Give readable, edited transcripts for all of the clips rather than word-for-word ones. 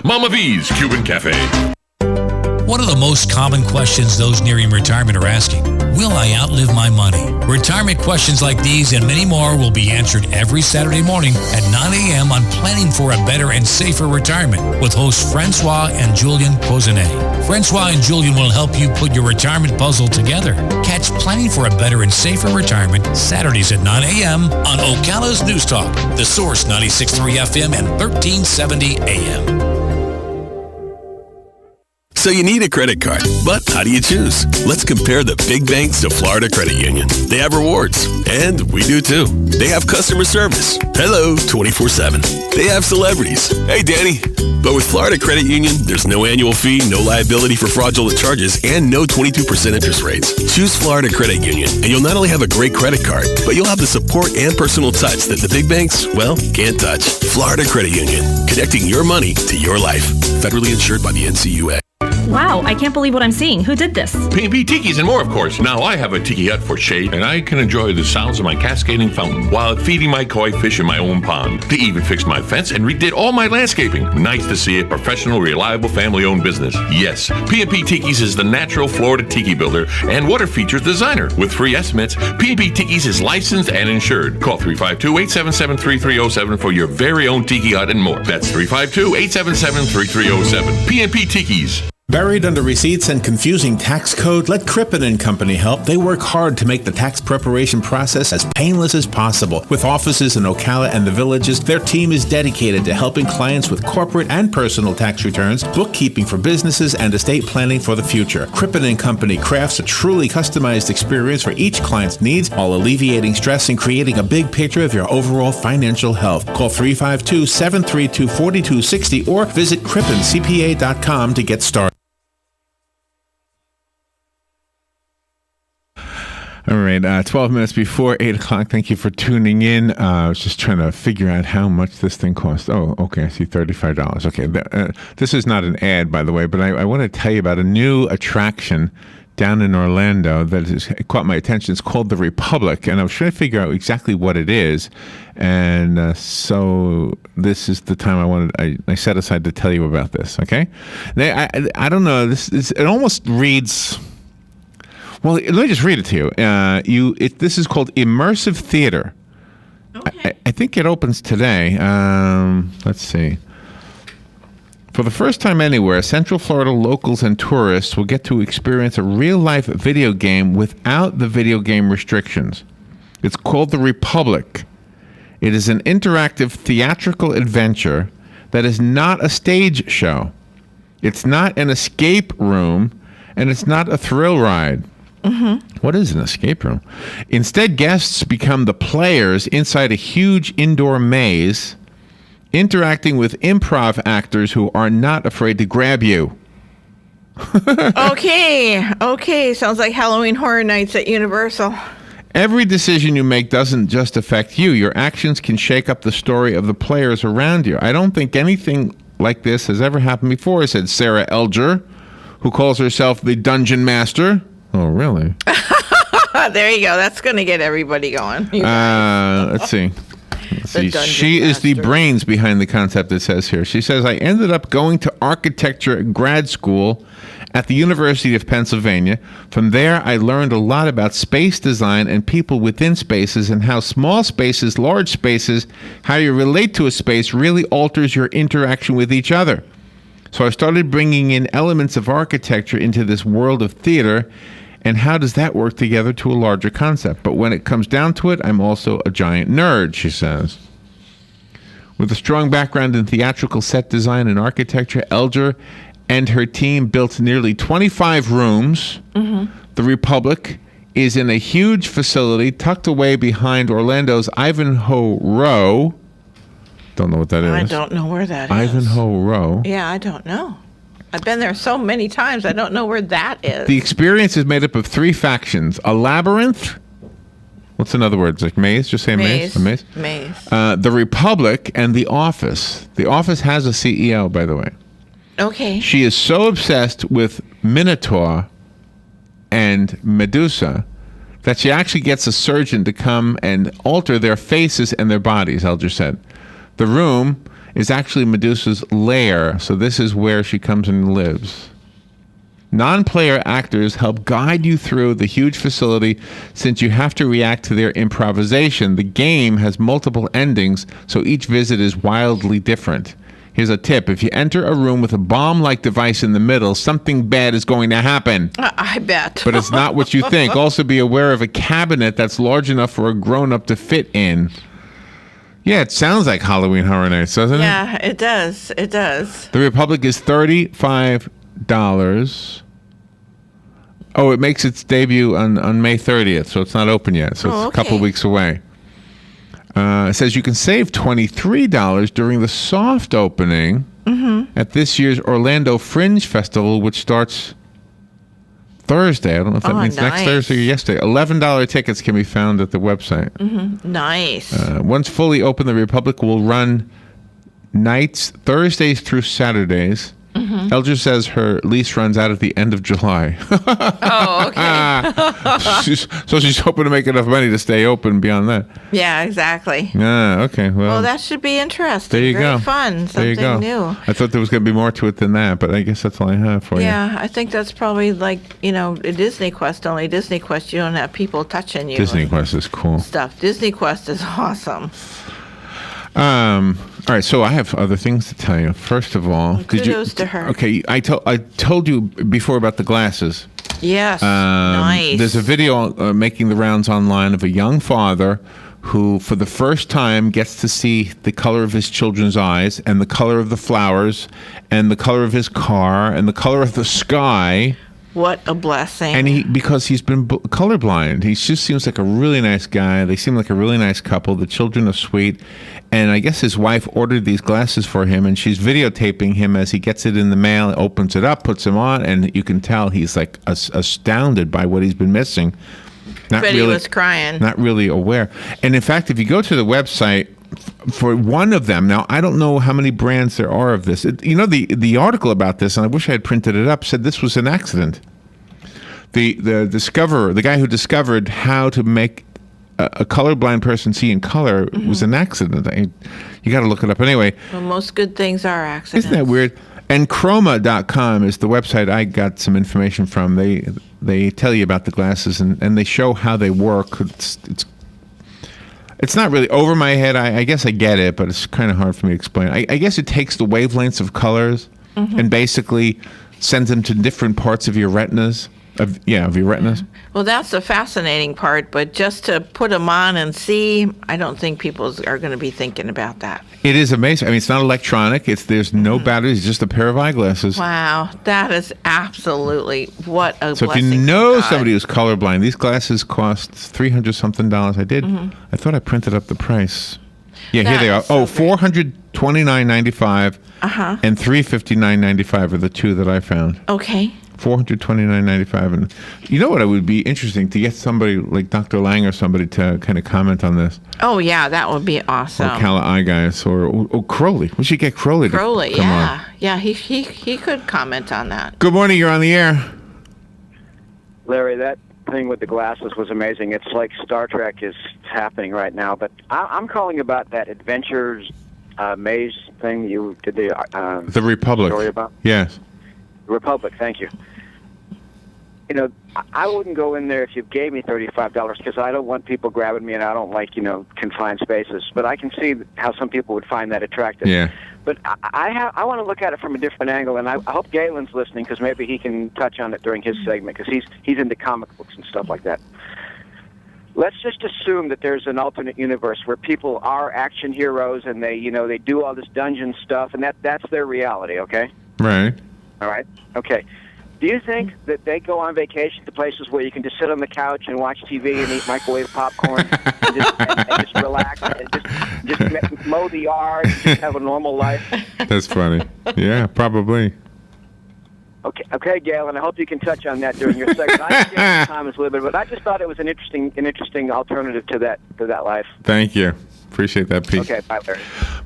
Mama V's Cuban Cafe. What are the most common questions those nearing retirement are asking? Will I outlive my money? Retirement questions like these and many more will be answered every Saturday morning at 9 a.m. on Planning for a Better and Safer Retirement with hosts Francois and Julian Pozenet. Francois and Julian will help you put your retirement puzzle together. Catch Planning for a Better and Safer Retirement Saturdays at 9 a.m. on Ocala's News Talk, The Source 96.3 FM and 1370 AM. So you need a credit card, but how do you choose? Let's compare the big banks to Florida Credit Union. They have rewards, and we do too. They have customer service. Hello, 24/7. They have celebrities. Hey, Danny. But with Florida Credit Union, there's no annual fee, no liability for fraudulent charges, and no 22% interest rates. Choose Florida Credit Union, and you'll not only have a great credit card, but you'll have the support and personal touch that the big banks, well, can't touch. Florida Credit Union, connecting your money to your life. Federally insured by the NCUA. Wow, I can't believe what I'm seeing. Who did this? P&P Tikis and more, of course. Now I have a tiki hut for shade, and I can enjoy the sounds of my cascading fountain while feeding my koi fish in my own pond. They even fixed my fence and redid all my landscaping. Nice to see a professional, reliable, family-owned business. Yes, P&P Tikis is the natural Florida tiki builder and water features designer. With free estimates, P&P Tikis is licensed and insured. Call 352-877-3307 for your very own tiki hut and more. That's 352-877-3307. P&P Tikis. Buried under receipts and confusing tax code, let Crippen & Company help. They work hard to make the tax preparation process as painless as possible. With offices in Ocala and the Villages, their team is dedicated to helping clients with corporate and personal tax returns, bookkeeping for businesses, and estate planning for the future. Crippen & Company crafts a truly customized experience for each client's needs while alleviating stress and creating a big picture of your overall financial health. Call 352-732-4260 or visit crippencpa.com to get started. All right, 12 minutes before 8 o'clock. Thank you for tuning in. I was just trying to figure out how much this thing costs. Oh, okay, I see $35. Okay, this is not an ad, by the way, but I want to tell you about a new attraction down in Orlando that has caught my attention. It's called the Republic, and I was trying to figure out exactly what it is. And so this is the time I set aside to tell you about this, okay? I don't know, it almost reads... Well, let me just read it to you. This is called Immersive Theater. Okay. I think it opens today. Let's see. For the first time anywhere, Central Florida locals and tourists will get to experience a real-life video game without the video game restrictions. It's called The Republic. It is an interactive theatrical adventure that is not a stage show. It's not an escape room, and it's not a thrill ride. Mm-hmm. What is an escape room? Instead, guests become the players inside a huge indoor maze, interacting with improv actors who are not afraid to grab you. Okay. Sounds like Halloween Horror Nights at Universal. Every decision you make doesn't just affect you. Your actions can shake up the story of the players around you. I don't think anything like this has ever happened before, said Sarah Elger, who calls herself the Dungeon Master. Oh, really? There you go. That's going to get everybody going. Let's see. She is the brains behind the concept, it says here. She says, I ended up going to architecture grad school at the University of Pennsylvania. From there, I learned a lot about space design and people within spaces and how small spaces, large spaces, how you relate to a space really alters your interaction with each other. So I started bringing in elements of architecture into this world of theater, and how does that work together to a larger concept? But when it comes down to it, I'm also a giant nerd, she says. With a strong background in theatrical set design and architecture, Elger and her team built nearly 25 rooms. Mm-hmm. The Republic is in a huge facility tucked away behind Orlando's Ivanhoe Row. Don't know what that is. I don't know where that is. Ivanhoe Row. Yeah, I don't know. I've been there so many times, I don't know where that is. The experience is made up of 3 factions. A labyrinth. What's another word? It's like maze? Just say maze. A maze? Maze. The Republic and The Office. The Office has a CEO, by the way. Okay. She is so obsessed with Minotaur and Medusa that she actually gets a surgeon to come and alter their faces and their bodies, Elger said. The room is actually Medusa's lair. So this is where she comes and lives. Non-player actors help guide you through the huge facility since you have to react to their improvisation. The game has multiple endings, so each visit is wildly different. Here's a tip. If you enter a room with a bomb-like device in the middle, something bad is going to happen. I bet. But it's not what you think. Also be aware of a cabinet that's large enough for a grown-up to fit in. Yeah, it sounds like Halloween Horror Nights, doesn't it? Yeah, it does. It does. The Republic is $35. Oh, it makes its debut on May 30th, so it's not open yet. So it's a couple of weeks away. It says you can save $23 during the soft opening at this year's Orlando Fringe Festival, which starts Thursday. I don't know if that means next Thursday or yesterday. $11 tickets can be found at the website. Nice. Once fully open, the Republic will run nights Thursdays through Saturdays. Elger says her lease runs out at the end of July. Oh, okay. she's hoping to make enough money to stay open beyond that. Yeah, exactly. Yeah, okay. Well, that should be interesting. There you Very go. fun. There you go. Something new. I thought there was going to be more to it than that, but I guess that's all I have for you. Yeah, I think that's probably like, a Disney Quest. Only Disney Quest, you don't have people touching you. Disney Quest is cool. Stuff. Disney Quest is awesome. All right, so I have other things to tell you. First of all, Kudos to her. Okay, I told you before about the glasses. Yes. Nice. There's a video making the rounds online of a young father who, for the first time, gets to see the color of his children's eyes and the color of the flowers and the color of his car and the color of the sky. What a blessing. And because he's been colorblind, he just seems like a really nice guy. They seem like a really nice couple. The children are sweet. And I guess his wife ordered these glasses for him, and she's videotaping him as he gets it in the mail, opens it up, puts them on, and you can tell he's like astounded by what he's been missing. He was crying. Not really aware. And in fact, if you go to the website, for one of them, now I don't know how many brands there are of this. The article about this, and I wish I had printed it up, said this was an accident. The guy who discovered how to make a colorblind person see in color was an accident. You got to look it up anyway. Well, most good things are accidents. Isn't that weird? And Chroma.com is the website I got some information from. They tell you about the glasses and they show how they work. It's not really over my head. I guess I get it, but it's kind of hard for me to explain. I guess it takes the wavelengths of colors and basically sends them to different parts of your retinas. Of your retinas. Well, that's the fascinating part, but just to put them on and see, I don't think people are going to be thinking about that. It is amazing. I mean, it's not electronic. There's no batteries, just a pair of eyeglasses. Wow, that is absolutely what a So blessing. if you know from God. somebody who's colorblind, these glasses cost $300-something. I did. I thought I printed up the price. Yeah, here they are. That is so $429.95 and $359.95 are the two that I found. Okay. $429.95, and you know what? It would be interesting to get somebody like Dr. Lang or somebody to kind of comment on this. Oh yeah, that would be awesome. Or Cala Eye Guys, or Crowley. We should get Crowley. Crowley, to come yeah, on. yeah. He could comment on that. Good morning. You're on the air. Larry, that thing with the glasses was amazing. It's like Star Trek is happening right now. But I'm calling about that Adventures Maze thing you did The Republic. story about. Yes. Republic, thank you. I wouldn't go in there if you gave me $35 because I don't want people grabbing me and I don't like, confined spaces. But I can see how some people would find that attractive. Yeah. But I want to look at it from a different angle, and I hope Galen's listening because maybe he can touch on it during his segment because he's into comic books and stuff like that. Let's just assume that there's an alternate universe where people are action heroes and they do all this dungeon stuff, and that's their reality, okay? Right. All right. Okay. Do you think that they go on vacation to places where you can just sit on the couch and watch TV and eat microwave popcorn and just relax and just mow the yard and just have a normal life? That's funny. Yeah, probably. Okay, Galen. I hope you can touch on that during your segment. I gave the comments a little bit, but I just thought it was an interesting alternative to that life. Thank you. Appreciate that, Pete. Okay, bye, Larry.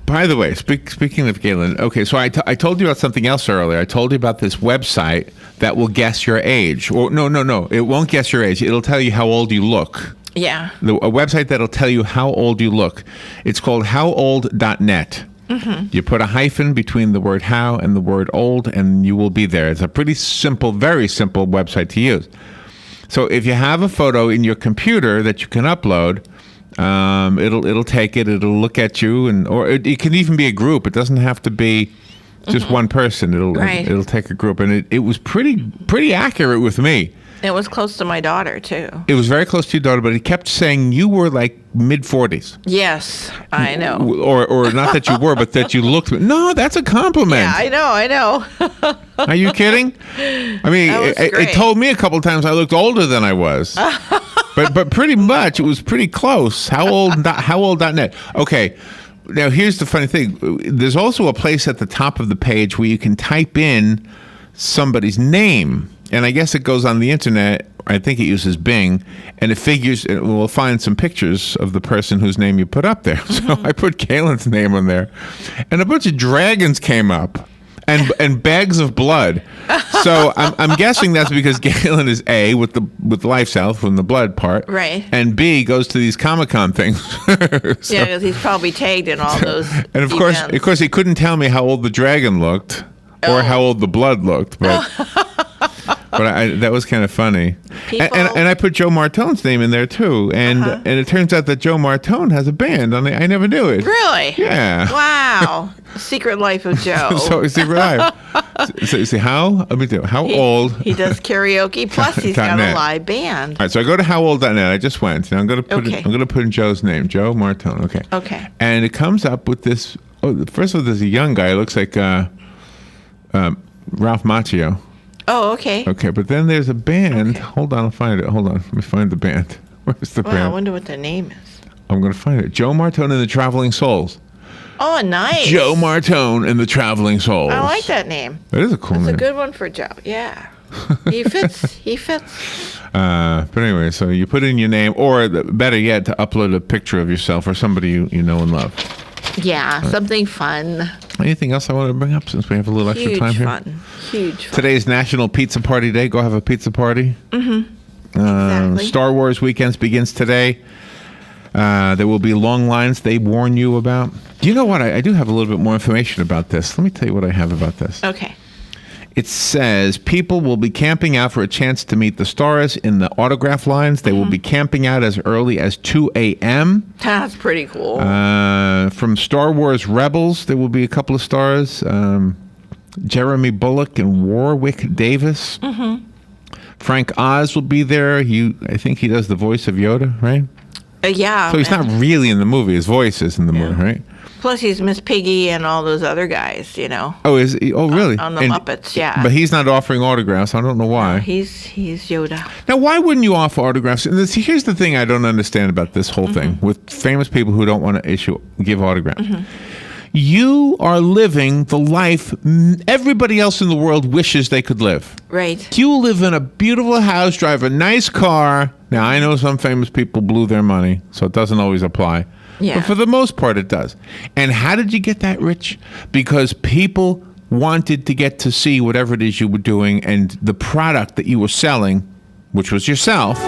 By the way, speaking of Galen, okay, so I told you about something else earlier. I told you about this website that will guess your age. Or no, it won't guess your age. It'll tell you how old you look. Yeah. A website that'll tell you how old you look. It's called howold.net. You put a hyphen between the word how and the word old, and you will be there. It's a pretty simple, very simple website to use. So if you have a photo in your computer that you can upload, it'll take it. It'll look at you, or it can even be a group. It doesn't have to be just one person. It'll take a group, and it was pretty accurate with me. It was close to my daughter, too. It was very close to your daughter, but it kept saying you were like mid-40s. Yes, I know. Or not that you were, but that you looked. No, that's a compliment. Yeah, I know. Are you kidding? I mean, it told me a couple of times I looked older than I was. but pretty much, it was pretty close. Howold.net. Okay, now here's the funny thing. There's also a place at the top of the page where you can type in somebody's name. And I guess it goes on the internet. I think it uses Bing, and it will find some pictures of the person whose name you put up there. So I put Galen's name on there, and a bunch of dragons came up, and bags of blood. So I'm guessing that's because Galen is A with LifeSouth from the blood part, right? And B goes to these Comic-Con things. Yeah, because he's probably tagged in all those. And of course, he couldn't tell me how old the dragon looked or how old the blood looked, but. But that was kind of funny. And I put Joe Martone's name in there, too. And it turns out that Joe Martone has a band. I never knew it. Really? Yeah. Wow. Secret Life of Joe. So, Secret Life. So, see, how old? He does karaoke, plus he's got a live band. All right, so I go to howold.net. I just went. Now I'm going to put in Joe's name, Joe Martone. Okay. Okay. And it comes up with this. Oh, first of all, there's a young guy. It looks like Ralph Macchio. Oh, okay. Okay, but then there's a band. Okay. Hold on, I'll find it. Hold on, let me find the band. Where's the band? I wonder what the name is. I'm going to find it. Joe Martone and the Traveling Souls. Oh, nice. Joe Martone and the Traveling Souls. I like that name. That is a cool name. That's a good one for Joe. Yeah. He fits. But anyway, so you put in your name, or better yet, to upload a picture of yourself or somebody you know and love. Yeah, something fun. Anything else I want to bring up since we have a little extra time here? Huge fun. Today's National Pizza Party Day. Go have a pizza party. Exactly. Star Wars weekends begins today. There will be long lines they warn you about. Do you know what? I do have a little bit more information about this. Let me tell you what I have about this. Okay. It says people will be camping out for a chance to meet the stars in the autograph lines. They will be camping out as early as 2 a.m. That's pretty cool. From Star Wars Rebels, there will be a couple of stars. Jeremy Bullock and Warwick Davis. Frank Oz will be there. I think he does the voice of Yoda, right? Yeah. So he's not really in the movie. His voice is in the movie, right? Plus, he's Miss Piggy and all those other guys, you know. Oh, is he? Oh, really? On the Muppets, yeah. But he's not offering autographs. I don't know why. No, he's Yoda. Now, why wouldn't you offer autographs? And here's the thing I don't understand about this whole thing with famous people who don't want to give autographs. You are living the life everybody else in the world wishes they could live. Right. You live in a beautiful house, drive a nice car. Now, I know some famous people blew their money, so it doesn't always apply. Yeah. But for the most part, it does. And how did you get that rich? Because people wanted to get to see whatever it is you were doing, and the product that you were selling, which was yourself,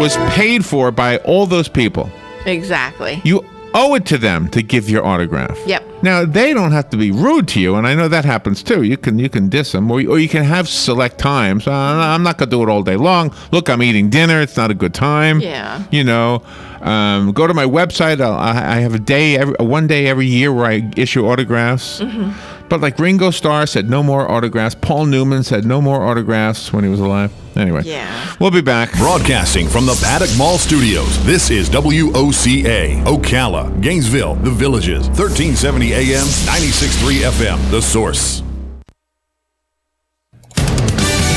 was paid for by all those people. Exactly. You owe it to them to give your autograph. Yep. Now, they don't have to be rude to you, and I know that happens too. You can diss them, or you can have select times. I'm not going to do it all day long. Look, I'm eating dinner. It's not a good time. Yeah. You know, go to my website. I have one day every year where I issue autographs. But like Ringo Starr said, no more autographs. Paul Newman said no more autographs when he was alive. Anyway, we'll be back. Broadcasting from the Paddock Mall Studios, this is WOCA, Ocala, Gainesville, The Villages, 1370 AM, 96.3 FM, The Source.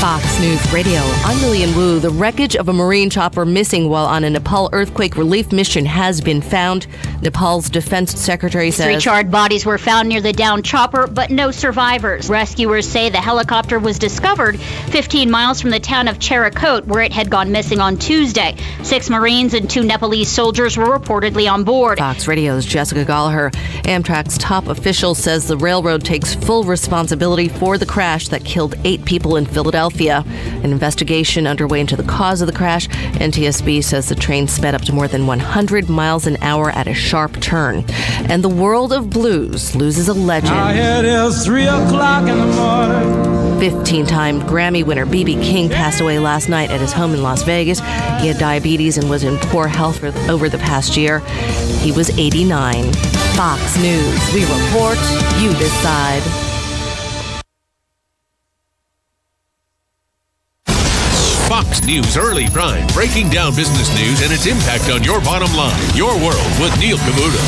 Fox News Radio. I'm Lillian Wu. The wreckage of a Marine chopper missing while on a Nepal earthquake relief mission has been found. Nepal's defense secretary says 3 charred bodies were found near the downed chopper, but no survivors. Rescuers say the helicopter was discovered 15 miles from the town of Cherakot, where it had gone missing on Tuesday. 6 Marines and 2 Nepalese soldiers were reportedly on board. Fox Radio's Jessica Gallagher. Amtrak's top official says the railroad takes full responsibility for the crash that killed 8 people in Philadelphia. An investigation underway into the cause of the crash. NTSB says the train sped up to more than 100 miles an hour at a sharp turn. And the world of blues loses a legend. It is 3 o'clock in the morning. 15-time Grammy winner B.B. King passed away last night at his home in Las Vegas. He had diabetes and was in poor health over the past year. He was 89. Fox News. We report, you decide. Fox News Early Prime, breaking down business news and its impact on your bottom line. Your World with Neil Cavuto.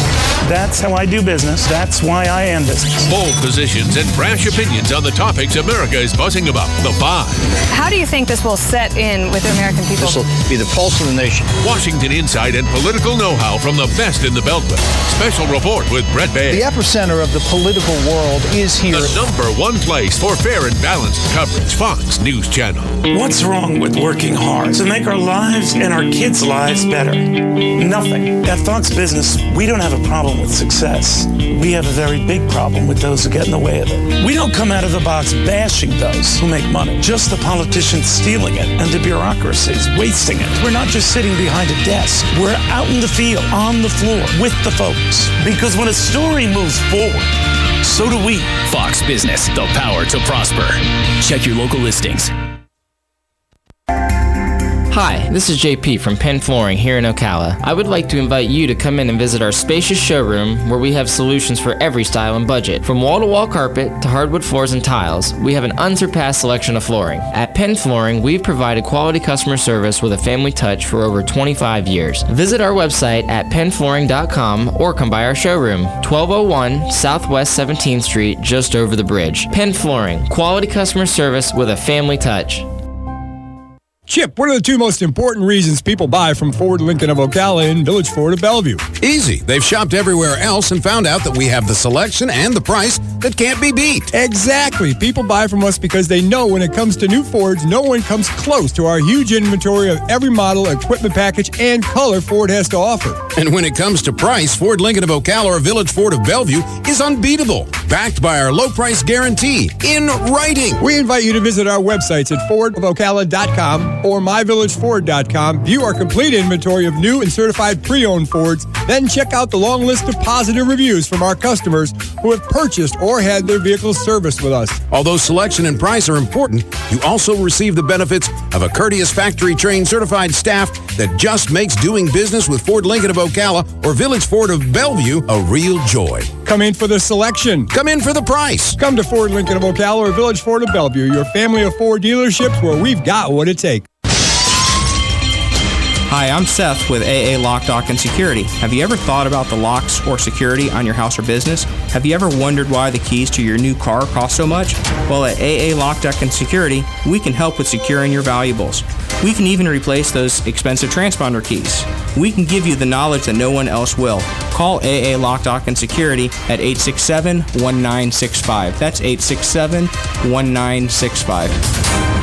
That's how I do business. That's why I am business. Bold positions and brash opinions on the topics America is buzzing about. The Five. How do you think this will set in with the American people? This will be the pulse of the nation. Washington insight and political know-how from the best in the Beltway. Special report with Brett Baird. The epicenter of the political world is here. The #1 place for fair and balanced coverage. Fox News Channel. What's wrong with working hard to make our lives and our kids' lives better? Nothing. At Fox Business, we don't have a problem with success. We have a very big problem with those who get in the way of it. We don't come out of the box bashing those who make money, just the politicians stealing it and the bureaucracies wasting it. We're not just sitting behind a desk. We're out in the field, on the floor, with the folks. Because when a story moves forward, so do we. Fox Business, the power to prosper. Check your local listings. Hi, this is JP from Penn Flooring here in Ocala. I would like to invite you to come in and visit our spacious showroom where we have solutions for every style and budget. From wall-to-wall carpet to hardwood floors and tiles, we have an unsurpassed selection of flooring. At Penn Flooring, we've provided quality customer service with a family touch for over 25 years. Visit our website at pennflooring.com or come by our showroom, 1201 Southwest 17th Street, just over the bridge. Penn Flooring, quality customer service with a family touch. Chip, what are the two most important reasons people buy from Ford Lincoln of Ocala and Village Ford of Bellevue? Easy. They've shopped everywhere else and found out that we have the selection and the price that can't be beat. Exactly. People buy from us because they know when it comes to new Fords, no one comes close to our huge inventory of every model, equipment package, and color Ford has to offer. And when it comes to price, Ford Lincoln of Ocala or Village Ford of Bellevue is unbeatable. Backed by our low price guarantee in writing. We invite you to visit our websites at fordofocala.com or myvillageford.com. View our complete inventory of new and certified pre-owned Fords. Then check out the long list of positive reviews from our customers who have purchased or had their vehicles serviced with us. Although selection and price are important, you also receive the benefits of a courteous factory-trained certified staff that just makes doing business with Ford Lincoln of Ocala or Village Ford of Bellevue a real joy. Come in for the selection. Come in for the price. Come to Ford Lincoln of Ocala or Village Ford of Bellevue, your family of Ford dealerships where we've got what it takes. Hi, I'm Seth with AA Lock, Dock, and Security. Have you ever thought about the locks or security on your house or business? Have you ever wondered why the keys to your new car cost so much? Well, at AA Lock, Dock, and Security, we can help with securing your valuables. We can even replace those expensive transponder keys. We can give you the knowledge that no one else will. Call AA Lock, Dock, and Security at 867-1965. That's 867-1965.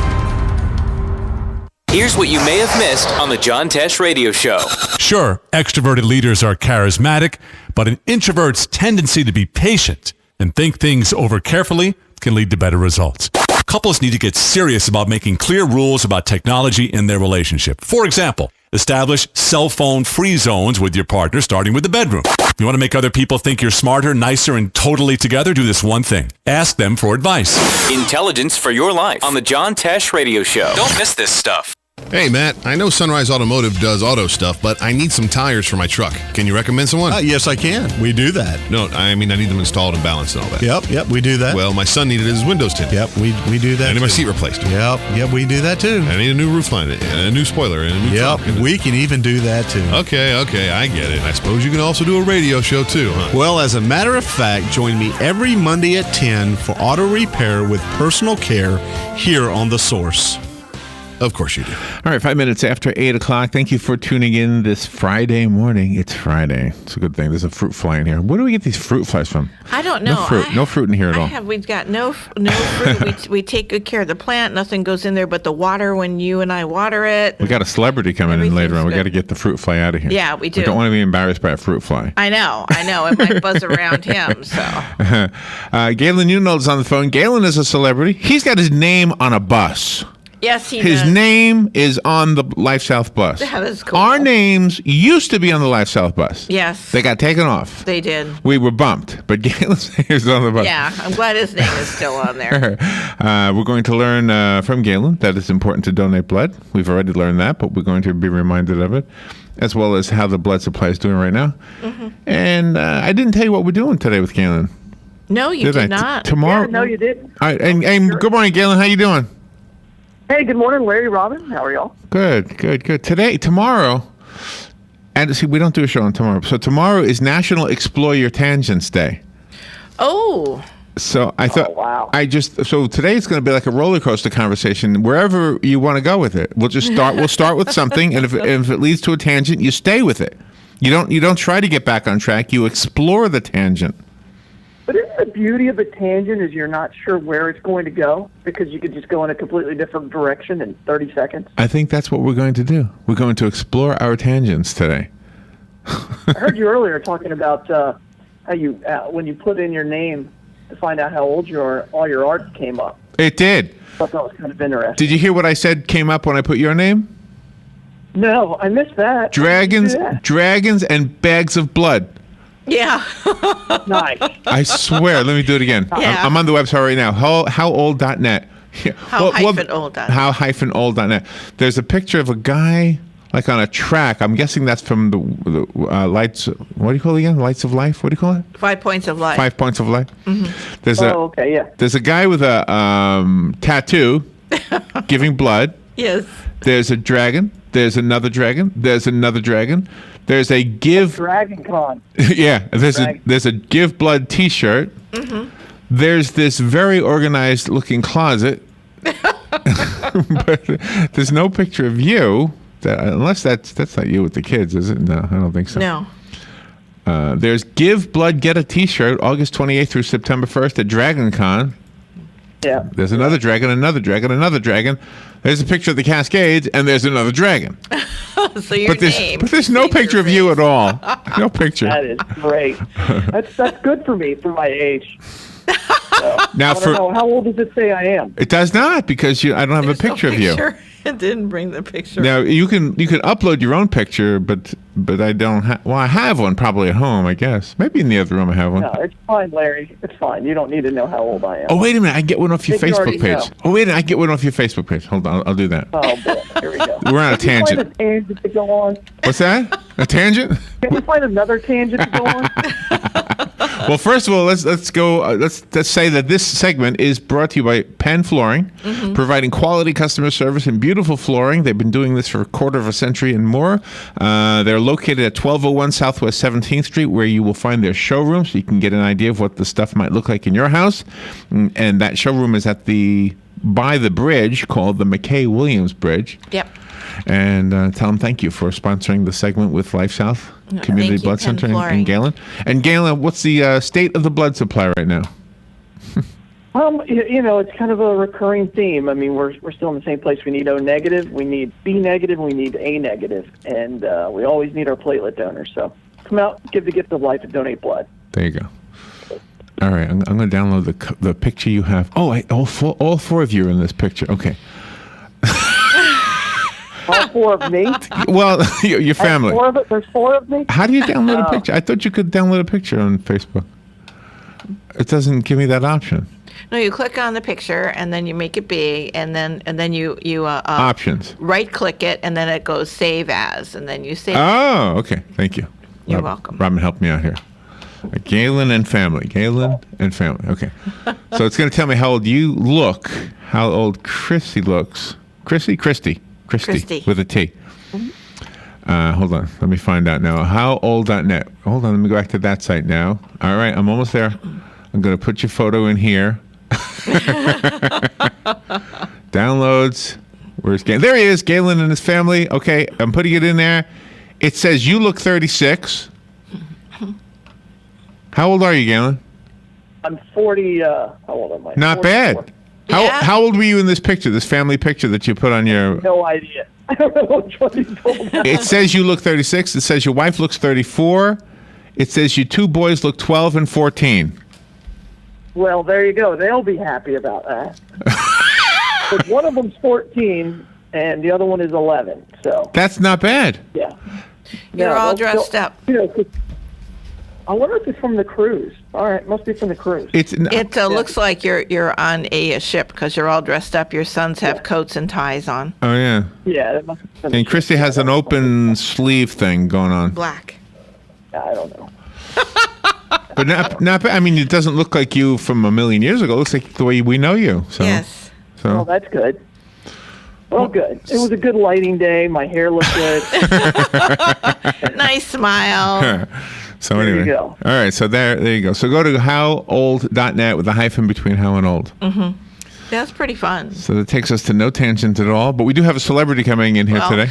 Here's what you may have missed on the John Tesh Radio Show. Sure, extroverted leaders are charismatic, but an introvert's tendency to be patient and think things over carefully can lead to better results. Couples need to get serious about making clear rules about technology in their relationship. For example, establish cell phone free zones with your partner, starting with the bedroom. If you want to make other people think you're smarter, nicer, and totally together, do this one thing. Ask them for advice. Intelligence for your life on the John Tesh Radio Show. Don't miss this stuff. Hey, Matt, I know Sunrise Automotive does auto stuff, but I need some tires for my truck. Can you recommend someone? Yes, I can. We do that. No, I mean, I need them installed and balanced and all that. Yep, we do that. Well, my son needed his windows tinted. Yep, we do that. I need my seat replaced. Yep, we do that too. I need a new roof line, and a new spoiler, and a new trunk. We can even do that too. Okay, I get it. I suppose you can also do a radio show too, huh? Well, as a matter of fact, join me every Monday at 10 for auto repair with personal care here on The Source. Of course you do. All right, 5 minutes after 8 o'clock. Thank you for tuning in this Friday morning. It's Friday. It's a good thing. There's a fruit fly in here. Where do we get these fruit flies from? I don't know. No fruit in here at all. We've got no fruit. we take good care of the plant. Nothing goes in there but the water when you and I water it. We got a celebrity coming in later on. We got to get the fruit fly out of here. Yeah, we do. We don't want to be embarrassed by a fruit fly. I know. It might buzz around him. So, Galen Unold is on the phone. Galen is a celebrity. He's got his name on a bus. Yes, he His does. name is on the LifeSouth bus. That is cool. Our names used to be on the LifeSouth bus. Yes. They got taken off. They did. We were bumped, but Galen's name is on the bus. Yeah, I'm glad his name is still on there. We're going to learn from Galen that it's important to donate blood. We've already learned that, but we're going to be reminded of it, as well as how the blood supply is doing right now. Mm-hmm. And I didn't tell you what we're doing today with Galen. No, you did not. Tomorrow? Yeah, no, you did. All right, and good morning, Galen. How you doing? Hey, good morning, Larry, Robin. How are y'all? Good. Tomorrow, and see, we don't do a show on tomorrow. So tomorrow is National Explore Your Tangents Day. Oh. So I thought, wow. So today it's going to be like a roller coaster conversation. Wherever you want to go with it, we'll start with something, and if it leads to a tangent, you stay with it. You don't try to get back on track. You explore the tangent. But isn't the beauty of a tangent is you're not sure where it's going to go because you could just go in a completely different direction in 30 seconds? I think that's what we're going to do. We're going to explore our tangents today. I heard you earlier talking about how you when you put in your name to find out how old you are, all your art came up. It did. I thought that was kind of interesting. Did you hear what I said came up when I put your name? No, I missed that. Dragons and bags of blood. Yeah. Nice. I swear. Let me do it again. Yeah. I'm on the website right now. Howold.net. How-old.net. There's a picture of a guy like on a track. I'm guessing that's from the lights. What do you call it again? Lights of Life? What do you call it? 5 Points of Life. 5 Points of Life. Mm-hmm. Okay, yeah. There's a guy with a tattoo giving blood. Yes. There's a dragon. There's another dragon. There's another dragon. There's a Dragon Con. yeah. There's a Give Blood T-shirt. Mm-hmm. There's this very organized looking closet, but there's no picture of you. Unless that's not you with the kids, is it? No, I don't think so. No. There's Give Blood Get a T-shirt, August 28th through September 1st at Dragon Con. Yeah. There's another dragon, another dragon, another dragon. There's a picture of the Cascades, and there's another dragon. So your name. But there's no picture of you at all. No picture. That is great. That's good for me for my age. So, Now, how old does it say I am? It does not, because I don't have a picture of you. It didn't bring the picture. Now you can upload your own picture, but I don't have. Well, I have one probably at home, I guess. Maybe in the other room I have one. No, it's fine, Larry. It's fine. You don't need to know how old I am. Oh, wait a minute! I get one off your think you already Facebook page. know. Oh, wait a minute! I get one off your Facebook page. Hold on, I'll do that. Oh boy, here we go. We're on a Can we tangent. find a tangent to go on? What's that? A tangent? Can we find another tangent to go on? Well, first of all, let's go. Let's say that this segment is brought to you by Penn Flooring, providing quality customer service and beautiful flooring. They've been doing this for a quarter of a century and more. They're located at 1201 Southwest 17th Street, where you will find their showroom, so you can get an idea of what the stuff might look like in your house. And that showroom is by the bridge called the McKay Williams Bridge. Yep. And tell them thank you for sponsoring the segment with LifeSouth Community Thank you, Blood Penn Center Flooring. and Galen. And Galen, what's the state of the blood supply right now? It's kind of a recurring theme. I mean, we're still in the same place. We need O negative, we need B negative, we need A negative, and we always need our platelet donors. So come out, give the gift of life, and donate blood. There you go. All right, I'm going to download the picture you have. Oh, all four of you are in this picture. Okay. All four of me? Well, your family. There's four of me? How do you download a picture? I thought you could download a picture on Facebook. It doesn't give me that option. No, you click on the picture and then you make it big, and then you Options. right click it, and then it goes save as, and then you save. Oh, okay. Thank you. You're welcome. Robin helped me out here. Galen and family. Galen and family. Okay. So it's going to tell me how old you look, how old Christy looks. Christy with a T. Hold on. Let me find out now. Howold.net. Hold on. Let me go back to that site now. All right. I'm almost there. I'm going to put your photo in here. Downloads. Where's Galen? There he is. Galen and his family. Okay. I'm putting it in there. It says you look 36. How old are you, Galen? I'm 40. How old am I? Not 44. bad. How old were you in this picture, this family picture that you put on your... No idea. I don't know which one you told me. It says you look 36. It says your wife looks 34. It says your two boys look 12 and 14. Well, there you go. They'll be happy about that. But one of them's 14, and the other one is 11. So That's not bad. yeah. You're all dressed up. I wonder if it's from the cruise. All right, must be from the cruise. It looks like you're on a ship because you're all dressed up. Your sons have coats and ties on. Oh, yeah. Yeah. That must be And Christy has an open sleeve thing going on. Black. I don't know. But not bad. I mean, it doesn't look like you from a million years ago. It looks like the way we know you. So, Yes. Well, that's good. Well, good. It was a good lighting day. My hair looked good. Nice smile. So There you anyway. go. All right, so there you go. So go to howold.net with a hyphen between how and old. Mm-hmm. That's pretty fun. So that takes us to no tangent at all. But we do have a celebrity coming in here today.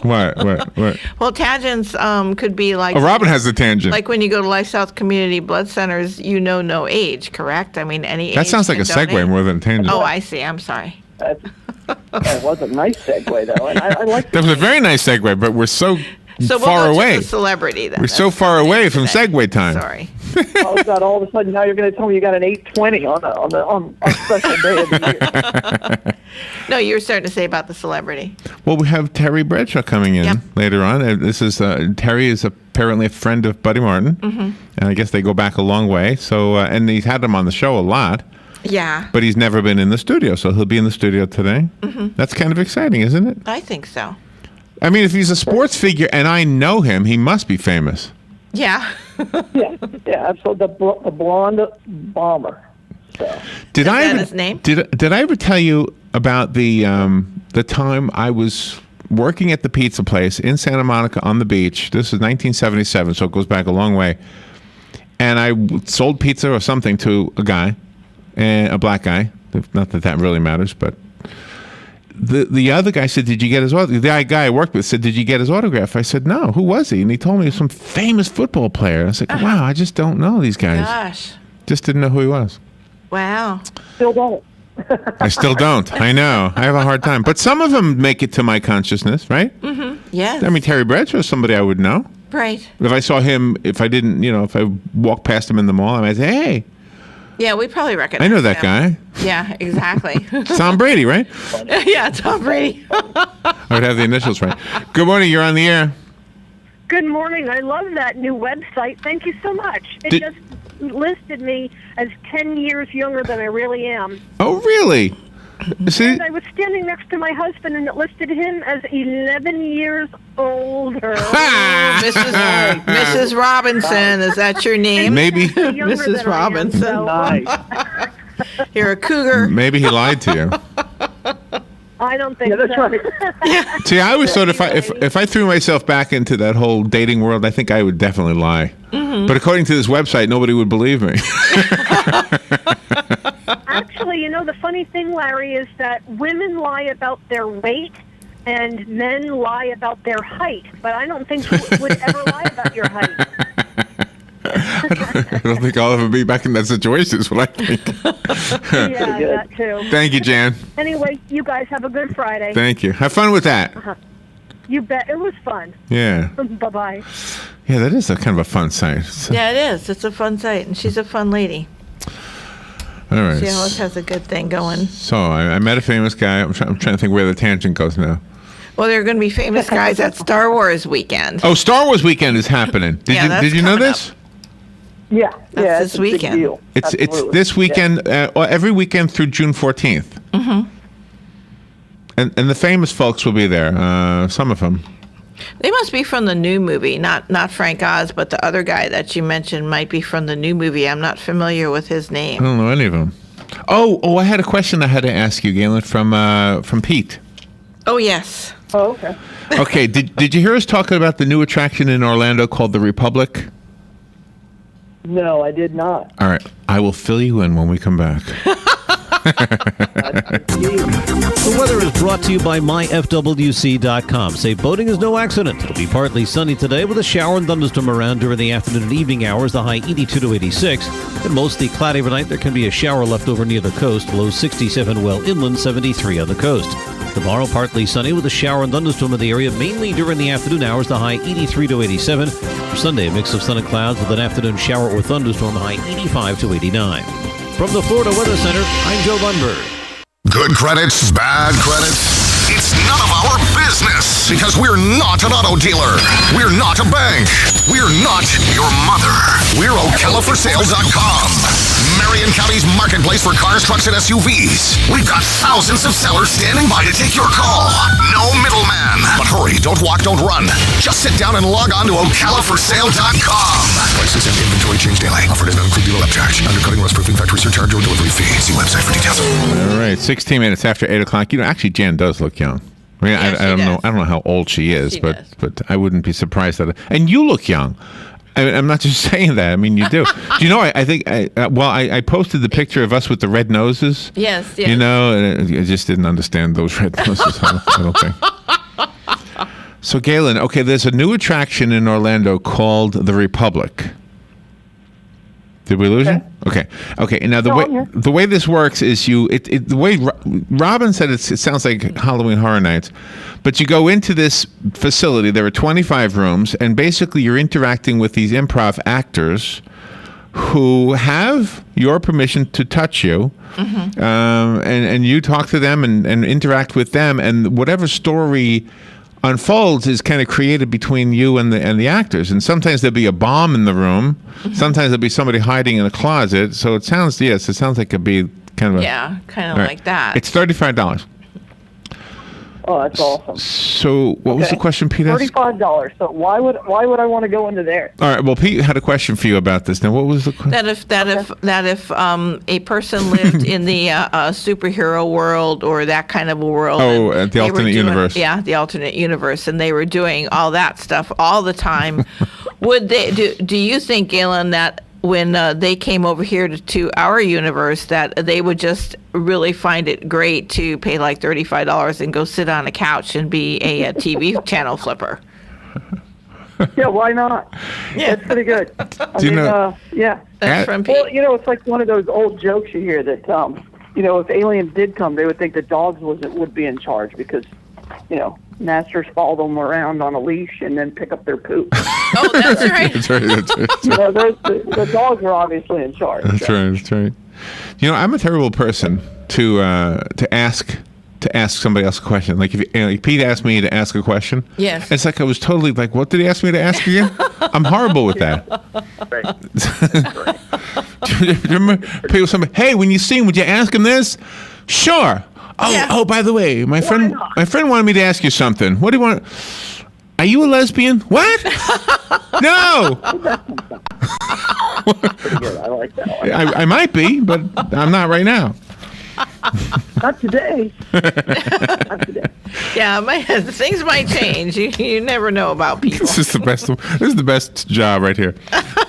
What? Well, tangents could be like... Oh, Robin has the tangent. Like when you go to LifeSouth Community Blood Centers, no age, correct? I mean, any age That sounds like a can segue donate. more than a tangent. Oh, I see. I'm sorry. That was a nice segue, though. And I like That was a very nice segue, but we're so So we'll far go away. to the celebrity then. We're so far away from segue time. Sorry. Oh, God, all of a sudden now you're going to tell me you got an 820 on a special day of the year. No, you were starting to say about the celebrity. Well, we have Terry Bradshaw coming in later on. This is Terry is apparently a friend of Buddy Martin, and I guess they go back a long way. So, and he's had him on the show a lot. Yeah. But he's never been in the studio, so he'll be in the studio today. That's kind of exciting, isn't it? I think so. I mean, if he's a sports figure and I know him, he must be famous. Yeah. yeah, absolutely. The blonde bomber. So. Did I that ever, his name? Did I ever tell you about the time I was working at the pizza place in Santa Monica on the beach? This is 1977, so it goes back a long way. And I sold pizza or something to a guy, a black guy. Not that that really matters, but the other guy said, "Did you get his autograph?" The guy I worked with said, "Did you get his autograph?" I said, "No. Who was he?" And he told me he was some famous football player. I was like, "Wow, I just don't know these guys." Gosh. Just didn't know who he was. Wow. Still don't. I still don't. I know. I have a hard time. But some of them make it to my consciousness, right? Yes. I mean, Terry Bradshaw is somebody I would know. Right. If I saw him, if I didn't, if I walked past him in the mall, I might say, "Hey, Yeah, we probably recognize I know that him. guy. Yeah, exactly. Tom Brady, right?" Yeah, Tom Brady. I would have the initials right. Good morning. You're on the air. Good morning. I love that new website. Thank you so much. It just listed me as 10 years younger than I really am. Oh, really? See? And I was standing next to my husband, and it listed him as 11 years older. Mrs. Robinson, is that your name? Maybe. Mrs. Robinson. You're a cougar. Maybe he lied to you. I don't think that's so. right. See, I always thought if I threw myself back into that whole dating world, I think I would definitely lie. But according to this website, nobody would believe me. Actually, the funny thing, Larry, is that women lie about their weight and men lie about their height. But I don't think you would ever lie about your height. I don't think I'll ever be back in that situation, is what I think. Yeah, that too. Thank you, Jan. Anyway, you guys have a good Friday. Thank you. Have fun with that. You bet. It was fun. Yeah. Bye-bye. Yeah, that is a kind of a fun site. Yeah, it is. It's a fun site, and she's a fun lady. All right. She always has a good thing going. So I met a famous guy. I'm trying to think where the tangent goes now. Well, there are going to be famous guys at Star Wars weekend. Oh, Star Wars weekend is happening. Did you know this? Yeah, That's it's this a big weekend. deal. It's Absolutely. this weekend, every weekend through June 14th. And the famous folks will be there. Some of them. They must be from the new movie, not Frank Oz, but the other guy that you mentioned might be from the new movie. I'm not familiar with his I name. don't know any of them. Oh! I had a question I had to ask you, Galen, from Pete. Oh, yes. Oh, okay. Okay, did you hear us talking about the new attraction in Orlando called the Republic? No, I did not. All right, I will fill you in when we come back. The weather is brought to you by myfwc.com. Safe boating is no accident. It'll be partly sunny today with a shower and thunderstorm around during the afternoon and evening hours, the high 82 to 86. And mostly cloudy overnight. There can be a shower left over near the coast. Low 67 well inland, 73 on the coast. Tomorrow, partly sunny with a shower and thunderstorm in the area, mainly during the afternoon hours, the high 83 to 87. For Sunday, a mix of sun and clouds with an afternoon shower or thunderstorm, high 85 to 89. From the Florida Weather Center, I'm Joe Lundberg. Good credits, bad credits. It's none of our business because we're not an auto dealer. We're not a bank. We're not your mother. We're OcalaForSale.com. Marion County's marketplace for cars, trucks, and SUVs. We've got thousands of sellers standing by to take your call. No middleman. But hurry, don't walk, don't run. Just sit down and log on to OcalaForSale.com. Prices and inventory change daily. Offer does not include dealer upcharge. Undercutting, rust proofing, factory surcharge, or delivery fee. See website for details. All right, 16 minutes after 8 o'clock. You know, actually, Jan does look young. I mean, I don't know. I don't know how old she is, but I wouldn't be surprised that. And you look young. I'm not just saying that. I mean, you do. Do you know? I think. I posted the picture of us with the red noses. Yes. You know, and I just didn't understand those red noses. I don't think. So, Galen, okay, there's a new attraction in Orlando called the Republic. Did we lose you? Okay. And now the way this works is the way Robin said it sounds like Halloween Horror Nights, but you go into this facility. There are 25 rooms, and basically you're interacting with these improv actors who have your permission to touch you, and you talk to them and interact with them, and whatever story unfolds is kind of created between you and the actors. And sometimes there'll be a bomb in the room. Sometimes there'll be somebody hiding in a closet. So it sounds like it'd be kind of like that. It's $35. Oh, that's awesome. So what was the question, Pete asked? $35. So why would I want to go into there? All right. Well, Pete had a question for you about this. Now, what was the question? That if a person lived in the superhero world or that kind of a world. Oh, the alternate universe. Yeah, the alternate universe, and they were doing all that stuff all the time. Would they? Do you think, Galen, that when they came over here to our universe, that they would just really find it great to pay like $35 and go sit on a couch and be a TV channel flipper? Yeah, why not? Yeah, that's pretty good. Yeah. That's from Pete. Well, it's like one of those old jokes you hear that, if aliens did come, they would think that dogs would be in charge because, masters follow them around on a leash and then pick up their poop. Oh, that's right. That's right. The dogs are obviously in charge. That's right. I'm a terrible person to ask somebody else a question. Like if Pete asked me to ask a question, yes, it's like I was totally like, what did he ask me to ask again? I'm horrible with that. Do you remember people saying, "Hey, when you sing, would you ask him this?" Sure. Oh, by the way, my friend wanted me to ask you something. What do you want? Are you a lesbian? What? No. Pretty good. I like that one. I might be, but I'm not right now. Not today. Not today. Yeah, things might change. You never know about people. This is the best. This is the best job right here.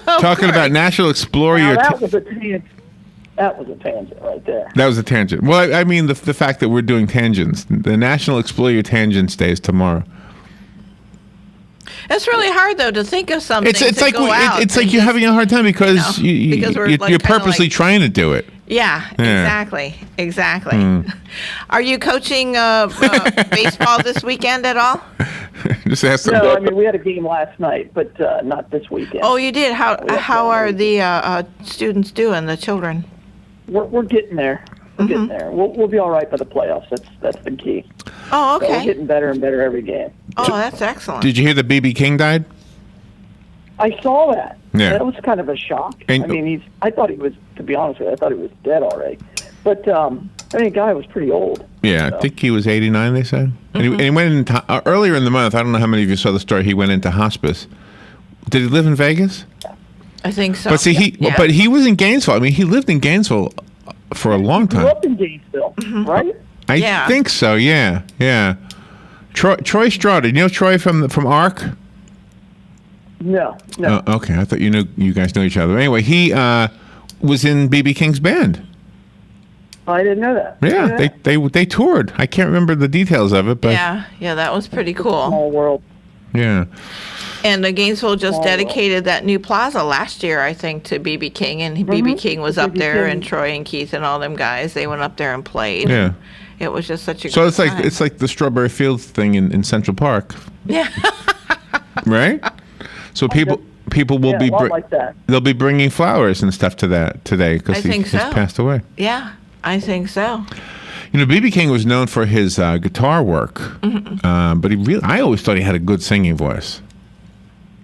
Talking about National Explore Your. That was a tangent. That was a tangent right there. That was a tangent. Well, I mean the fact that we're doing tangents. The National Explore Your Tangents Day is tomorrow. It's really hard though to think of something. It's like you're having a hard time because you're purposely trying to do it. Yeah. Exactly. Are you coaching baseball this weekend at all? Just ask them. No, I mean we had a game last night, but not this weekend. Oh, you did. How are the students doing? The children? We're getting there. We're getting there. We'll be all right by the playoffs. That's the key. Oh, okay. So we're getting better and better every game. Oh, that's excellent. Did you hear that B.B. King died? I saw that. Yeah. That was kind of a shock. I thought he was, to be honest with you, I thought he was dead already. But, the guy was pretty old. Yeah, so. I think he was 89, they said. And he went into, earlier in the month, I don't know how many of you saw the story, he went into hospice. Did he live in Vegas? I think so. But see, but he was in Gainesville. I mean, he lived in Gainesville for a long time. He grew up in Gainesville, right? I think so, yeah. Troy Strada, you know Troy from ARC? No. Okay, I thought you guys knew each other. Anyway, he was in B.B. King's band. I didn't know that. Yeah, they toured. I can't remember the details of it, but yeah, that was pretty cool. Small world. Yeah. And Gainesville just dedicated that new plaza last year, I think, to B.B. King, and B.B. King was up there, and Troy and Keith and all them guys. They went up there and played. Yeah. It was just such a. So good time. It's like the Strawberry Fields thing in Central Park. Yeah. Right. So people will be like that. They'll be bringing flowers and stuff to that today because he has passed away. Yeah, I think so. You know, B.B. King was known for his guitar work, but I always thought he had a good singing voice.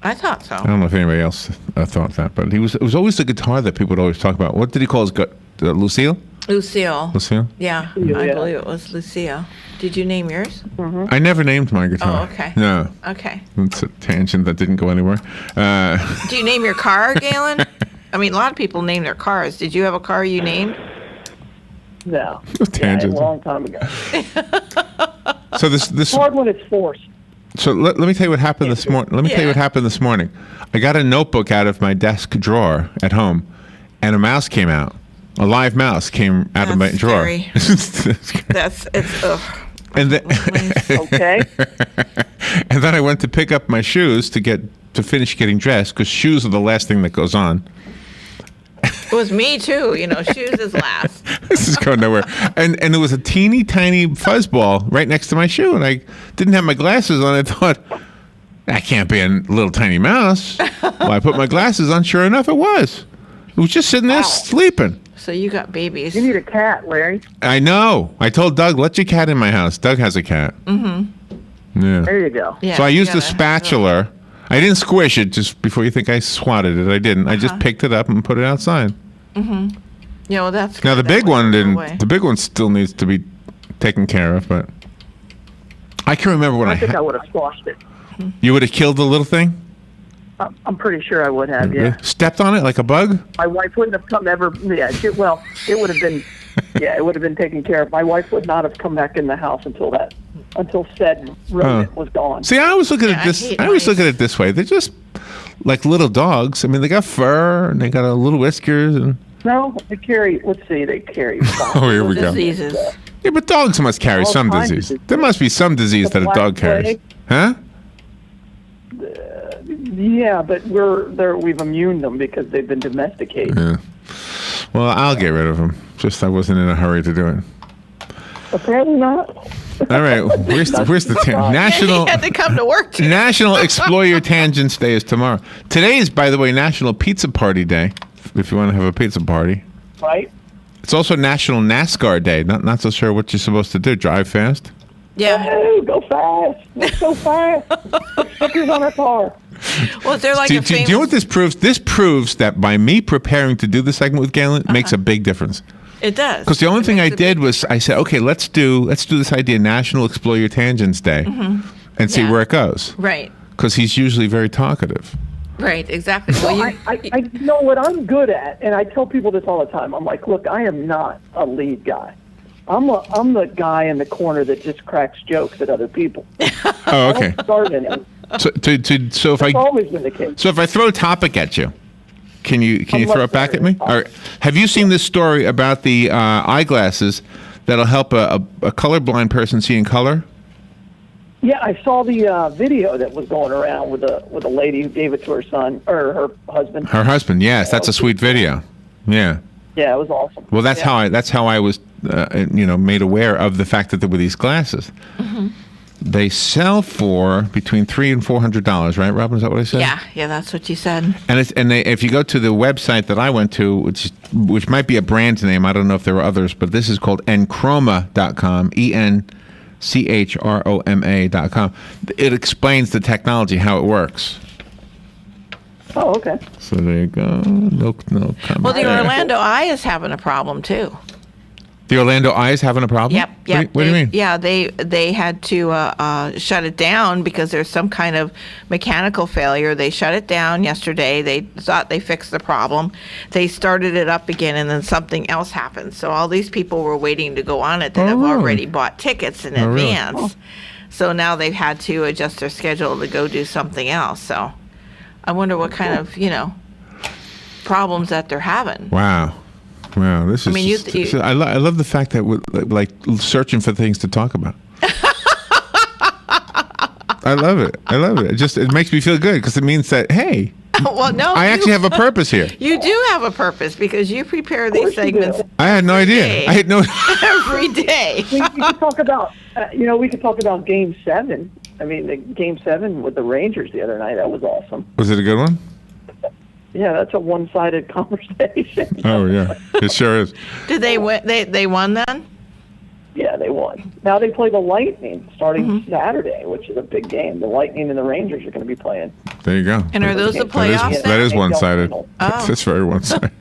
I thought so. I don't know if anybody else thought that, but it was always the guitar that people would always talk about. What did he call his Lucille? Lucille. Lucille? Yeah, I believe it was Lucille. Did you name yours? I never named my guitar. Oh, okay. No. Okay. It's a tangent that didn't go anywhere. Do you name your car, Galen? I mean, a lot of people name their cars. Did you have a car you named? No. Tangent. Yeah, a long time ago. So this It's hard when it's forced. So let me tell you what happened this morning. Let me tell you what happened this morning. I got a notebook out of my desk drawer at home, and a mouse came out. A live mouse came out of my drawer. It's ugh. And then, okay. And then I went to pick up my shoes to finish getting dressed, because shoes are the last thing that goes on. It was me too. You know, shoes is last. This is going nowhere. And there was a teeny tiny fuzzball right next to my shoe, and I didn't have my glasses on. I thought, that can't be a little tiny mouse. Well, I put my glasses on. Sure enough, it was. It was just sitting there sleeping. So you got babies. You need a cat, Larry. I know. I told Doug, let your cat in my house. Doug has a cat. Mm-hmm. Yeah. There you go. Yeah, so I used a spatula. I didn't squish it, just before you think I swatted it. I didn't. I just picked it up and put it outside. Mm-hmm. Yeah, well, that's Now good. the big one didn't. Away. The big one still needs to be taken care of, but I can remember when I think I would have squashed it. You would have killed the little thing. I'm pretty sure I would have. Yeah. Stepped on it like a bug. My wife wouldn't have come ever. Yeah. It would have been. Yeah, it would have been taken care of. My wife would not have come back in the house until said rodent was gone. See, I always look at it this. I always look at it this way. They're just like little dogs. I mean, they got fur and they got a little whiskers and. No, they carry. Let's see, they carry. Oh, here we go. Diseases. Yeah, but dogs must carry All some kinds of disease. diseases. There must be some disease The that a black dog carries, plague. huh? Yeah, but we've immune them because they've been domesticated. Yeah. Well, I'll get rid of them. Just I wasn't in a hurry to do it. Apparently not. All right, where's the national? He had to come to work today. National Explore Your Tangents Day is tomorrow. Today is, by the way, National Pizza Party Day. If you want to have a pizza party, Right. it's also National NASCAR Day. Not so sure what you're supposed to do. Drive fast. Yeah. Oh, go fast. Let's go fast. Put stickers on our car. Well, is there like do a famous... you know what this proves? This proves that by me preparing to do the segment with Galen makes a big difference. It does. Because the only thing I did was I said, okay, let's do this idea, National Explore Your Tangents Day, and see where it goes. Right. Because he's usually very talkative. Right, exactly. Well, I know what I'm good at, and I tell people this all the time. I'm like, look, I am not a lead guy. I'm the guy in the corner that just cracks jokes at other people. Oh, okay. I don't start any. So if That's always been the case. So if I throw a topic at you, can you I'm throw it back at me? Or have you seen this story about the eyeglasses that'll help a colorblind person see in color? Yeah, I saw the video that was going around with a lady who gave it to her son or her husband. Her husband, yes, that's a sweet video. Yeah. Yeah, it was awesome. Well, that's how I was, made aware of the fact that there were these glasses. Mm-hmm. They sell for between $300 and $400, right, Robin? Is that what I said? Yeah, that's what you said. And if you go to the website that I went to, which might be a brand name, I don't know if there are others, but this is called enchroma.com, ENCHROMA.com. It explains the technology, how it works. Oh, okay. So there you go. No comment. Well, the Orlando Eye is having a problem too. The Orlando Eye is having a problem? Yep. What do you mean? Yeah, they had to shut it down because there's some kind of mechanical failure. They shut it down yesterday. They thought they fixed the problem. They started it up again, and then something else happened. So all these people were waiting to go on it that have already bought tickets in advance. Really? So now they've had to adjust their schedule to go do something else. So I wonder what kind of, problems that they're having. Wow, this is. I mean, I love the fact that we're like searching for things to talk about. I love it. It makes me feel good because it means that hey, well, no, I actually have a purpose here. You do have a purpose because you prepare these segments. I had no idea. I had no. Every day. We could talk about, we could talk about Game 7. I mean, the Game 7 with the Rangers the other night. That was awesome. Was it a good one? Yeah, that's a one-sided conversation. Oh yeah, it sure is. Did they win? They won then? Yeah, they won. Now they play the Lightning starting Saturday, which is a big game. The Lightning and the Rangers are going to be playing. There you go. And are those the playoffs? That is one-sided. Oh. That's very one-sided.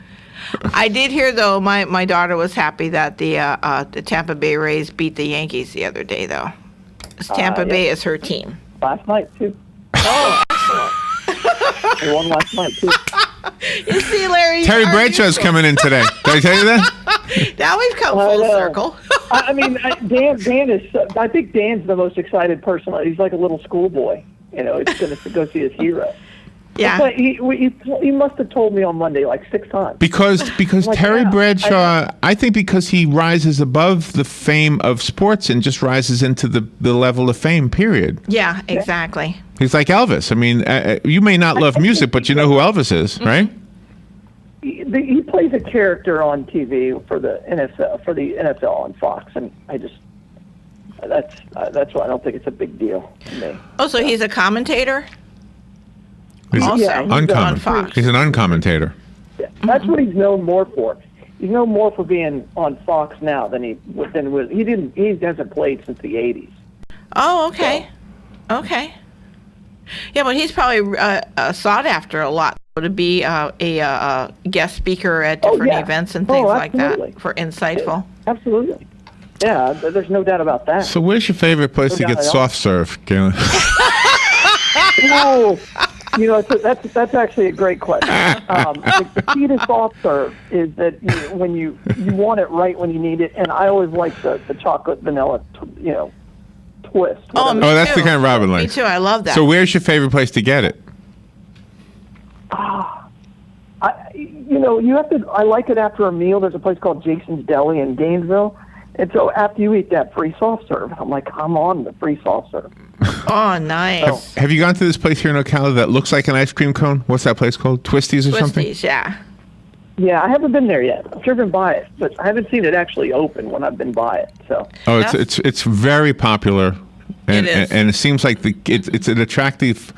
I did hear, though, my daughter was happy that the Tampa Bay Rays beat the Yankees the other day, though. Tampa Bay is her team. Last night, too. Oh, excellent. They won last night, too. You see, Larry. Terry Bradshaw's coming in today. Did I tell you that? Now we've come full circle. Dan is. I think Dan's the most excited person. He's like a little schoolboy. He's going to go see his hero. Yeah. But he must have told me on Monday like 6 times. Because Terry Bradshaw, I think because he rises above the fame of sports and just rises into the level of fame, period. Yeah, exactly. He's like Elvis. I mean, you may not love music, but you know who Elvis is, right? He plays a character on TV for the NFL on Fox, and that's why I don't think it's a big deal to me. Oh, so he's a commentator? He's also on Fox. He's an uncommentator. Yeah, that's what he's known more for. He's known more for being on Fox now than he hasn't played since the 80s. Oh, okay. So. Okay. Yeah, but he's probably sought after a lot to be a guest speaker at different events and things like that for insightful. Yeah, absolutely. Yeah, there's no doubt about that. So where's your favorite place to get soft serve, Galen? That's actually a great question. The key to soft serve is that when you want it right when you need it, and I always like the chocolate vanilla, twist. Oh, that's the kind of Robin likes. Me too. I love that. So where's your favorite place to get it? You have to. I like it after a meal. There's a place called Jason's Deli in Gainesville, and so after you eat that free soft serve, I'm like, I'm on the free soft serve. Oh, nice. Have you gone to this place here in Ocala that looks like an ice cream cone? What's that place called? Twisties or something? Twisties, yeah. Yeah, I haven't been there yet. I've driven by it, but I haven't seen it actually open when I've been by it. So. Oh, it's very popular, and it is. And it seems like it's an attractive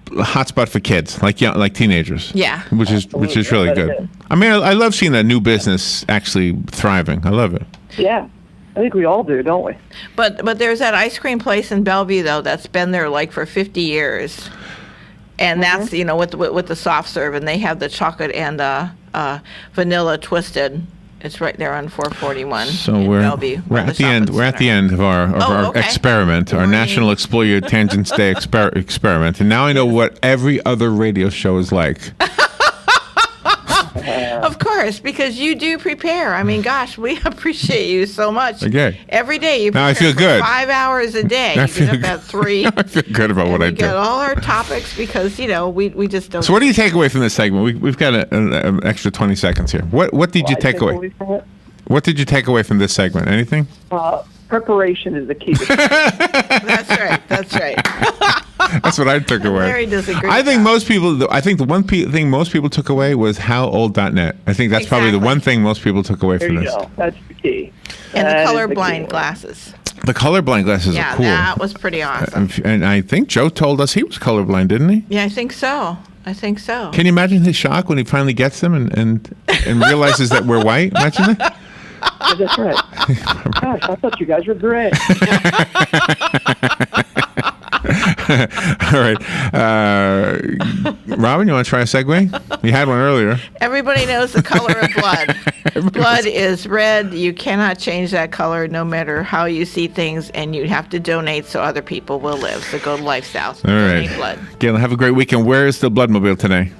hotspot for kids, like teenagers. Yeah, which is really good. I mean, I love seeing that new business actually thriving. I love it. Yeah. I think we all do, don't we? But there's that ice cream place in Bellevue though that's been there like for 50 years, and that's with the soft serve, and they have the chocolate and vanilla twisted. It's right there on 441. So in we're Bellevue, at the end. We're at the end of our experiment, our National Explore Your Tangents Day experiment, and now I know what every other radio show is like. Of course, because you do prepare. I mean, gosh, we appreciate you so much. Okay. Every day you prepare now I feel for good. 5 hours a day. I You feel get up at 3. I feel good about what I do. We get all our topics because we just don't. So what do you take away from this segment? We've got an extra 20 seconds here. What did you take away? What did you take away from this segment? Anything? Preparation is the key. That's right. That's what I took away. Larry does a great I think job. most people. I think the one thing most people took away was howold.net. I think that's probably the one thing most people took away There from you this. go. That's the key. And That the is colorblind key. glasses. The colorblind glasses Yeah, are cool. that was pretty awesome. And I think Joe told us he was colorblind, didn't he? Yeah, I think so. Can you imagine his shock when he finally gets them and realizes that we're white? Imagine that. Yeah, that's right. Gosh, I thought you guys were great. All right. Robin, you want to try a segue? You had one earlier. Everybody knows the color of blood. Blood is red. You cannot change that color no matter how you see things, and you have to donate so other people will live. So go to LifeSouth. All Donate right. blood. Galen, have a great weekend. Where is the Bloodmobile today?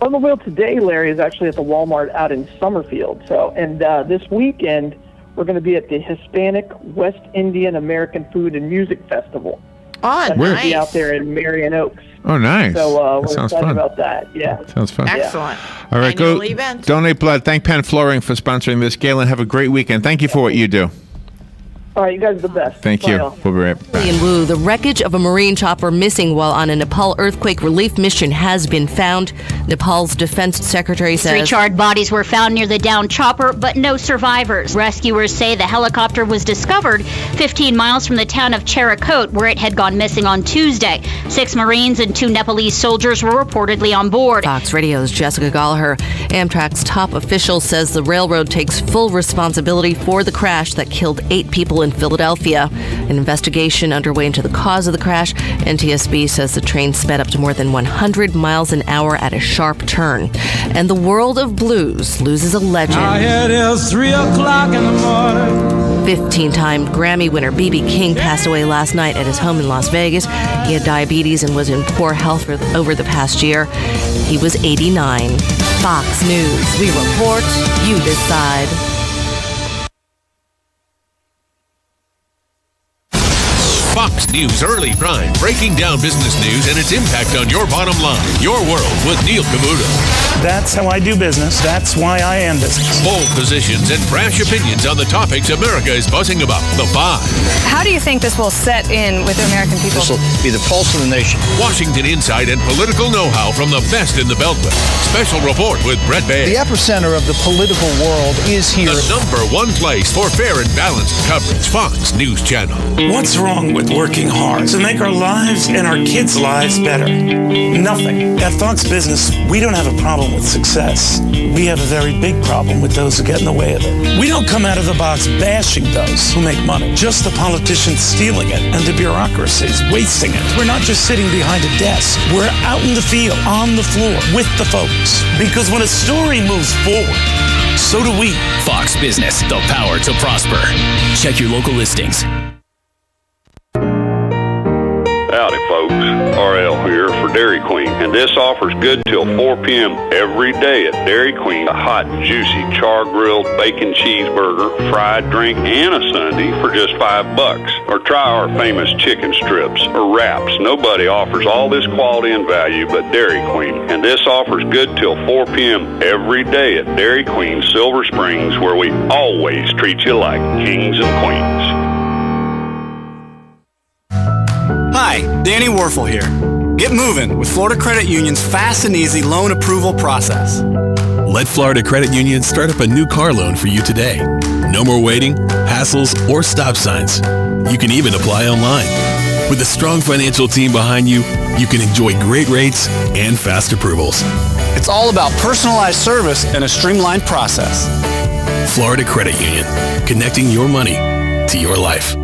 Bloodmobile today, Larry, is actually at the Walmart out in Summerfield. And this weekend, we're going to be at the Hispanic West Indian American Food and Music Festival. Oh, That's nice. going to be out there in Marion Oaks. Oh, nice. So That we're sounds excited fun. about that. Yeah. Sounds fun. Excellent. All right, Annual go event. donate blood. Thank Penn Flooring for sponsoring this. Galen, have a great weekend. Thank you for what you do. All right, you guys are the best. Thank Bye you. all. We'll be right back. In Wu, the wreckage of a Marine chopper missing while on a Nepal earthquake relief mission has been found. Nepal's defense secretary says 3 charred bodies were found near the downed chopper, but no survivors. Rescuers say the helicopter was discovered 15 miles from the town of Cherakot, where it had gone missing on Tuesday. 6 Marines and 2 Nepalese soldiers were reportedly on board. Fox Radio's Jessica Gallagher. Amtrak's top official says the railroad takes full responsibility for the crash that killed 8 people in Philadelphia. An investigation underway into the cause of the crash. NTSB says the train sped up to more than 100 miles an hour at a sharp turn. And the world of blues loses a legend. Now it is 3 o'clock in the morning. 15-time Grammy winner B.B. King passed away last night at his home in Las Vegas. He had diabetes and was in poor health over the past year. He was 89. Fox News. We report, you decide. Fox News Early Prime, breaking down business news and its impact on your bottom line. Your World with Neil Cavuto. That's how I do business. That's why I am business. Bold positions and brash opinions on the topics America is buzzing about. The Five. How do you think this will set in with the American people? This will be the pulse of the nation. Washington insight and political know-how from the best in the Beltway. Special report with Brett Baird. The epicenter of the political world is here. The #1 place for fair and balanced coverage. Fox News Channel. What's wrong with working hard to make our lives and our kids' lives better? Nothing. At Fox Business, we don't have a problem with success. We have a very big problem with those who get in the way of it. We don't come out of the box bashing those who make money, just the politicians stealing it and the bureaucracies wasting it. We're not just sitting behind a desk. We're out in the field, on the floor, with the folks. Because when a story moves forward, so do we. Fox Business, the power to prosper. Check your local listings. Howdy, folks. RL here for Dairy Queen, and this offer's good till 4 p.m. every day at Dairy Queen. A hot, juicy, char-grilled bacon cheeseburger, fried drink, and a sundae for just $5. Or try our famous chicken strips or wraps. Nobody offers all this quality and value but Dairy Queen, and this offer's good till 4 p.m. every day at Dairy Queen, Silver Springs, where we always treat you like kings and queens. Hi, Danny Werfel here. Get moving with Florida Credit Union's fast and easy loan approval process. Let Florida Credit Union start up a new car loan for you today. No more waiting, hassles, or stop signs. You can even apply online. With a strong financial team behind you, you can enjoy great rates and fast approvals. It's all about personalized service and a streamlined process. Florida Credit Union, connecting your money to your life.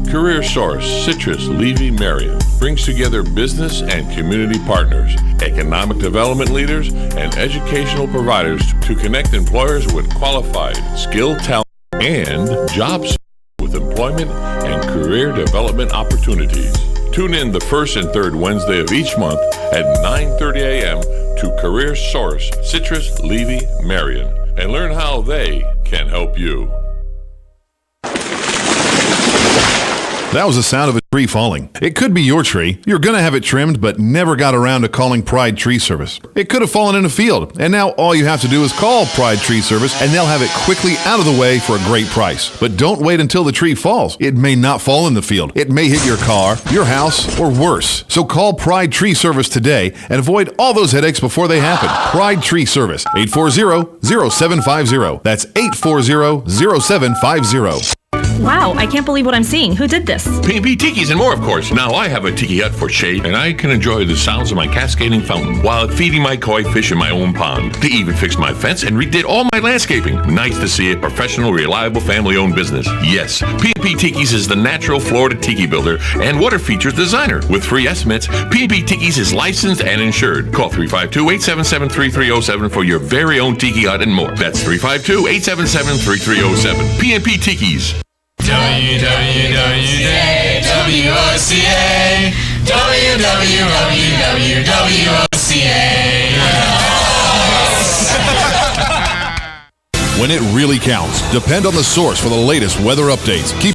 Career Source, Citrus, Levy, Marion brings together business and community partners, economic development leaders, and educational providers to connect employers with qualified, skilled talent and jobs with employment and career development opportunities. Tune in the first and third Wednesday of each month at 9:30 a.m. to Career Source, Citrus, Levy, Marion, and learn how they can help you. That was the sound of a tree falling. It could be your tree. You're going to have it trimmed, but never got around to calling Pride Tree Service. It could have fallen in a field, and now all you have to do is call Pride Tree Service, and they'll have it quickly out of the way for a great price. But don't wait until the tree falls. It may not fall in the field. It may hit your car, your house, or worse. So call Pride Tree Service today and avoid all those headaches before they happen. Pride Tree Service, 840-0750. That's 840-0750. Wow, I can't believe what I'm seeing. Who did this? P&P Tiki's and more, of course. Now I have a tiki hut for shade, and I can enjoy the sounds of my cascading fountain while feeding my koi fish in my own pond. They even fixed my fence and redid all my landscaping. Nice to see a professional, reliable, family-owned business. Yes, P&P Tiki's is the natural Florida tiki builder and water features designer. With free estimates, P&P Tiki's is licensed and insured. Call 352-877-3307 for your very own tiki hut and more. That's 352-877-3307. P&P Tiki's. WWOCA, When it really counts, depend on the source for the latest weather updates. Keep